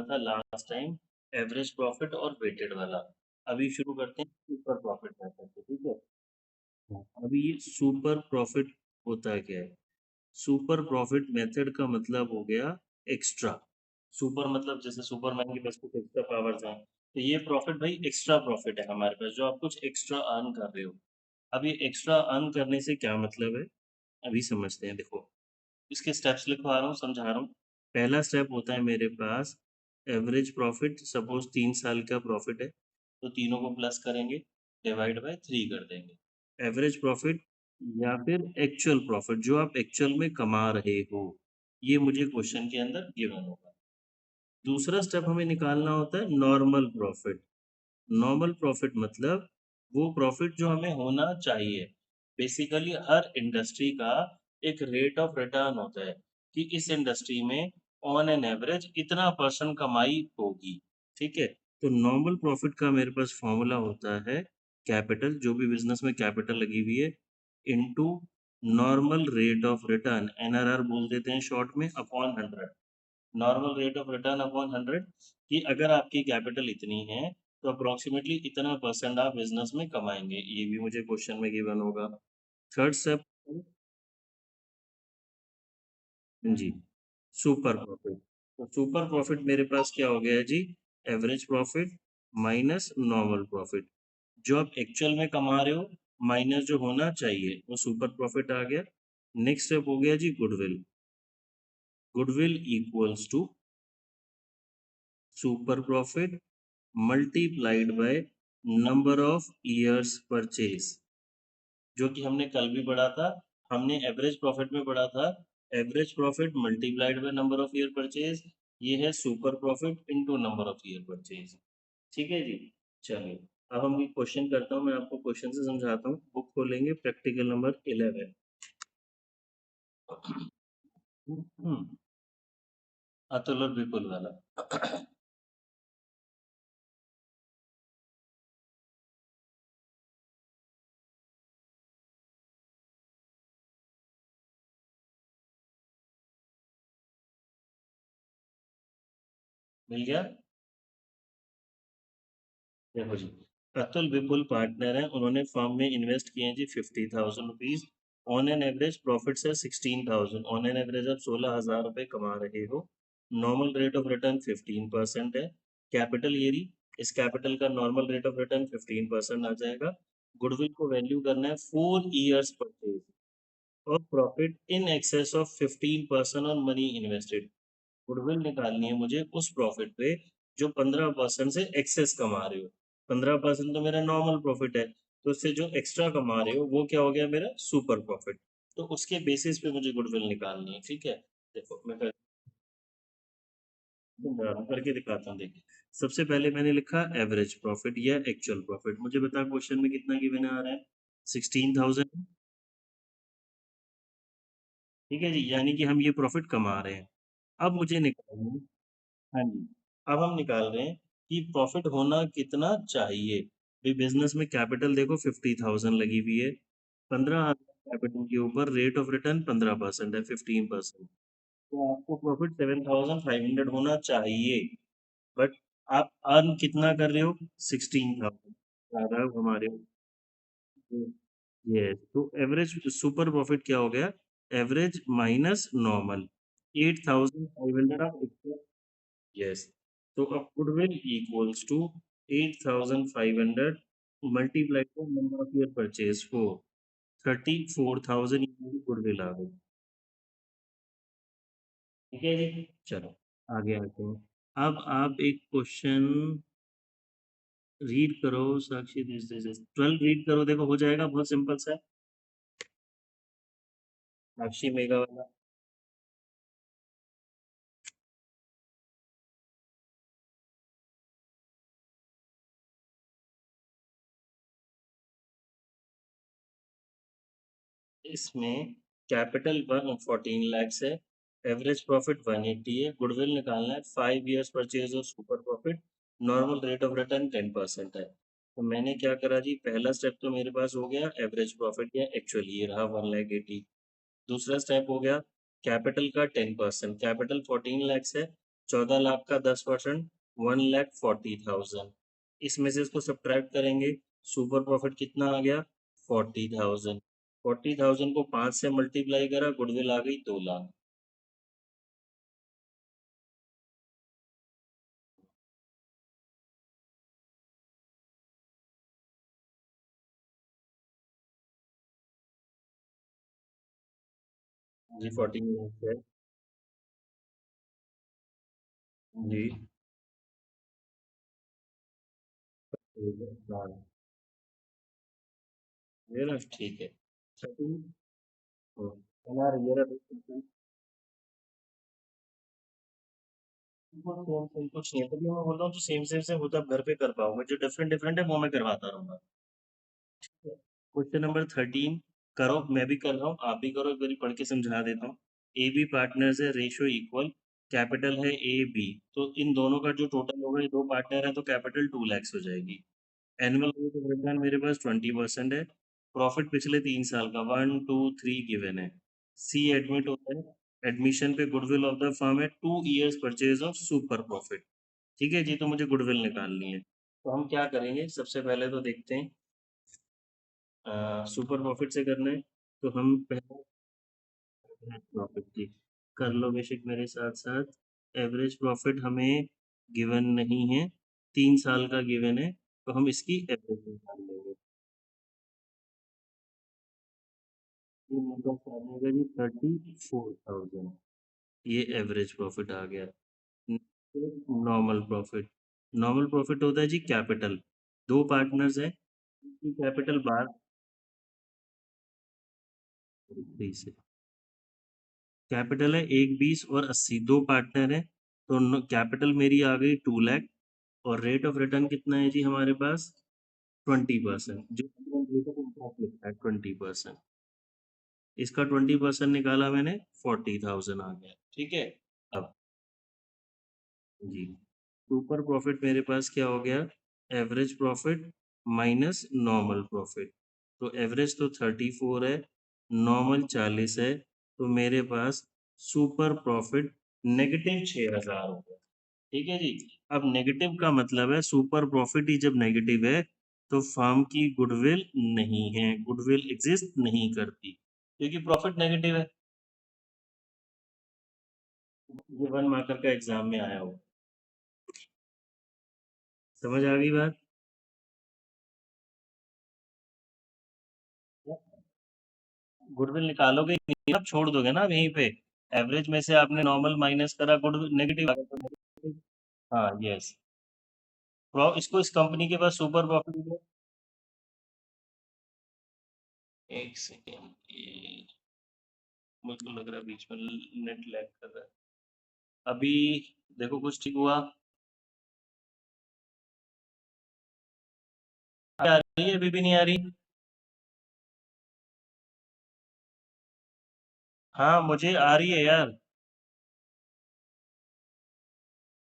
था last time average profit और weighted वाला। अभी शुरू करते हैं सुपर प्रॉफिट मेथड से, ठीक है। अभी ये सुपर प्रॉफिट होता क्या है? सुपर प्रॉफिट मेथड का मतलब हो गया एक्स्ट्रा। सुपर मतलब जैसे सुपरमैन के पास कुछ एक्स्ट्रा पावर्स हैं, तो ये प्रॉफिट भाई एक्स्ट्रा प्रॉफिट है हमारे पास, जो आप कुछ एक्स्ट्रा अर्न कर रहे हो। अब ये एक्स्ट्रा अर्न करने से क्या मतलब है, अभी समझते हैं। देखो, इसके स्टेप्स लिखवा रहा हूँ, समझा रहा हूँ। पहला स्टेप होता है मेरे पास एवरेज प्रॉफिट। सपोज 3 साल का प्रॉफिट है, तो तीनों को प्लस करेंगे, डिवाइड बाय 3 कर देंगे। एवरेज प्रॉफिट या फिर एक्चुअल प्रॉफिट, जो आप एक्चुअल में कमा रहे हो, ये मुझे क्वेश्चन के अंदर गिवन होगा। दूसरा स्टेप हमें निकालना होता है नॉर्मल प्रॉफिट। नॉर्मल प्रॉफिट मतलब वो प्रॉफिट जो हमें होना चाहिए। बेसिकली हर इंडस्ट्री का एक रेट ऑफ रिटर्न होता है कि इस इंडस्ट्री में ऑन एन एवरेज इतना परसेंट कमाई होगी, ठीक है। तो नॉर्मल प्रॉफिट का मेरे पास फॉर्मूला होता है कैपिटल, जो भी बिजनेस में कैपिटल लगी हुई है, into normal rate of return, NRR बोल देते हैं शॉर्ट में, upon 100। Normal rate of return upon 100, कि अगर आपकी कैपिटल इतनी है तो अप्रोक्सीमेटली इतना परसेंट आप बिजनेस में कमाएंगे। ये भी मुझे क्वेश्चन में गिवन होगा। थर्ड स्टेप जी, सुपर प्रॉफिट। तो सुपर प्रॉफिट मेरे पास क्या हो गया जी? Average profit minus normal profit, जो आप एक्चुअल में कमा रहे हो माइनस जो होना चाहिए, वो सुपर प्रॉफिट आ गया। नेक्स्ट स्टेप हो गया जी goodwill. Goodwill equals to super profit multiplied by number of years purchase, जो कि हमने कल भी पढ़ा था। हमने एवरेज प्रॉफिट में पढ़ा था average profit multiplied by number of year purchase. ये है super profit into number of year purchase, ठीक है जी। चलिए, अब हम ये क्वेश्चन करता हूँ, मैं आपको क्वेश्चन से समझाता हूँ। बुक खोलेंगे, प्रैक्टिकल नंबर 11। अतुल और विपुल वाला। मिल गया? देखो जी, अतुल विपुल पार्टनर है, उन्होंने फर्म में इन्वेस्ट किए हैं जी 50,000 rupees. On an average profit है 16,000। ऑन एन एवरेज आप 16,000 रुपए कमा रहे हो। नॉर्मल रेट ऑफ रिटर्न 15% है। कैपिटल ये रही, इस कैपिटल का नॉर्मल रेट ऑफ रिटर्न 15% आ जाएगा। गुडविल को वैल्यू करना है 4 ईयर्स परचेज, और profit in excess of 15% on money invested. Goodwill निकालनी है मुझे उस प्रॉफिट पे जो 15% से एक्सेस कमा रहे हो। 15% तो मेरा नॉर्मल प्रॉफिट है, तो उससे जो एक्स्ट्रा कमा रहे हो वो क्या हो गया मेरा सुपर प्रॉफिट। तो उसके बेसिस पे मुझे गुडविल निकालनी है, ठीक है। देखो मैं करके दिखाता हूँ। देखिए, सबसे पहले मैंने लिखा एवरेज प्रॉफिट या एक्चुअल प्रॉफिट। मुझे बता क्वेश्चन में कितना गिवन आ रहा है? 16,000, ठीक है जी, यानी कि हम ये प्रॉफिट कमा रहे हैं। अब मुझे निकालना है, हाँ जी, अब हम निकाल रहे हैं कि प्रॉफिट होना कितना चाहिए। भाई बिजनेस में कैपिटल देखो 50,000 लगी हुई है, 15,000 कैपिटल के ऊपर रेट ऑफ रिटर्न 15% है, 15%। तो आपको प्रॉफिट 7,500 होना चाहिए, बट आप अर्न कितना कर रहे हो? 16,000 ज्यादा हमारे। ये तो एवरेज सुपर प्रॉफिट क्या हो गया? एवरेज माइनस नॉर्मल, 8,500 आप। यस, तो अब goodwill equals to 8,500 multiply by number of year purchase 4, 34,000 goodwill आ गई, ठीक है जी। चलो आगे आते हैं। अब आप एक क्वेश्चन रीड करो, साक्षी दिस 12 रीड करो, देखो हो जाएगा, बहुत सिंपल सा है। साक्षी मेगा वाला। इसमें कैपिटल 114 lakhs है, एवरेज प्रॉफिट 180 है, गुडविल निकालना है 5 ईयर्स परचेज और super profit, normal rate of return 10% है। तो मैंने क्या करा जी, पहला स्टेप तो मेरे पास हो गया एवरेज प्रॉफिट या एक्चुअल, ये रहा 1,80,000। दूसरा स्टेप हो गया कैपिटल का 10%, कैपिटल 14 lakhs है, 14 लाख का 10%, 1,40,000। इसमें से इसको सब्ट्रैक्ट करेंगे, सुपर प्रॉफिट कितना आ गया? 40,000। 40,000 को 5 से मल्टीप्लाई करा, गुडविल आ गई 2 लाख। जी 14 लाख है। जी ठीक है, हाँ, ये ना ठीक है। 13, यार ये रहा, सेम सेम कुछ नहीं है, तभी मैं बोल रहा हूँ जो सेम सेम से होता है आप घर पे कर पाओगे, जो डिफरेंट डिफरेंट है वो मैं करवाता रहूंगा। क्वेश्चन नंबर 13 करो, मैं भी कर रहा हूँ, आप भी करो, एक बार पढ़ के समझा देता हूँ। ए बी पार्टनर्स है, रेशियो इक्वल, कैपिटल है ए बी, तो इन दोनों का जो टोटल होगा, ये दो पार्टनर है तो कैपिटल 2 lakhs हो जाएगी। एनुअल रेट ऑफ रिटर्न मेरे पास 20% है। प्रॉफिट पिछले 3 साल का 1, 2, 3 गिवन है। सी एडमिट होता है, एडमिशन पे गुडविल ऑफ द फर्म है 2 years purchase of super profit. ठीक है जी, तो मुझे गुडविल निकालनी है, तो हम क्या करेंगे, सबसे पहले तो देखते हैं, सुपर प्रॉफिट से करना है, तो हम पहले प्रॉफिट की कर लो बेशक मेरे साथ साथ। एवरेज प्रॉफिट हमें गिवन नहीं है, 3 साल का गिवन है, तो हम इसकी एवरेज निकाल लेंगे। ये मेरे पास आ जाएगा जी 34,000, ये एवरेज प्रॉफिट आ गया। नॉर्मल प्रॉफिट, नॉर्मल प्रॉफिट होता है जी कैपिटल, दो पार्टनर्स हैं, कैपिटल बार से, कैपिटल है 1, 20 और 80, दो पार्टनर है, तो कैपिटल मेरी आ गई 2 लाख, और रेट ऑफ रिटर्न कितना है जी हमारे पास? 20%, जो रेट ऑफ इंटरेस्ट लिखा है 20%, इसका 20% निकाला मैंने, 40,000 आ गया। ठीक है, अब जी, सुपर प्रॉफिट मेरे पास क्या हो गया? Average profit minus normal profit, तो एवरेज तो 34 है, नॉर्मल 40 है, तो मेरे पास सुपर प्रॉफिट -6,000 हो गया। ठीक है जी, अब नेगेटिव का मतलब है सुपर प्रॉफिट ही जब नेगेटिव है तो फर्म की गुडविल नहीं है, गुडविल एग्जिस्ट नहीं करती, क्योंकि प्रॉफिट नेगेटिव है। ये 1 मार्कर का एग्जाम में आया हो, समझ आ गई बात? गुडविल निकालोगे ही नहीं, आप छोड़ दोगे ना यहीं पे, एवरेज में से आपने नॉर्मल माइनस करा, गुडविल नेगेटिव आ गया तो नेगेटिव। हाँ यस, इसको इस कंपनी के पास सुपर प्रॉफिट है। एक सेकेंड, मुझको लग रहा है बीच में नेट लैग कर रहा है। अभी देखो कुछ ठीक हुआ? आ रही है, अभी भी नहीं आ रही? हाँ मुझे आ रही है यार।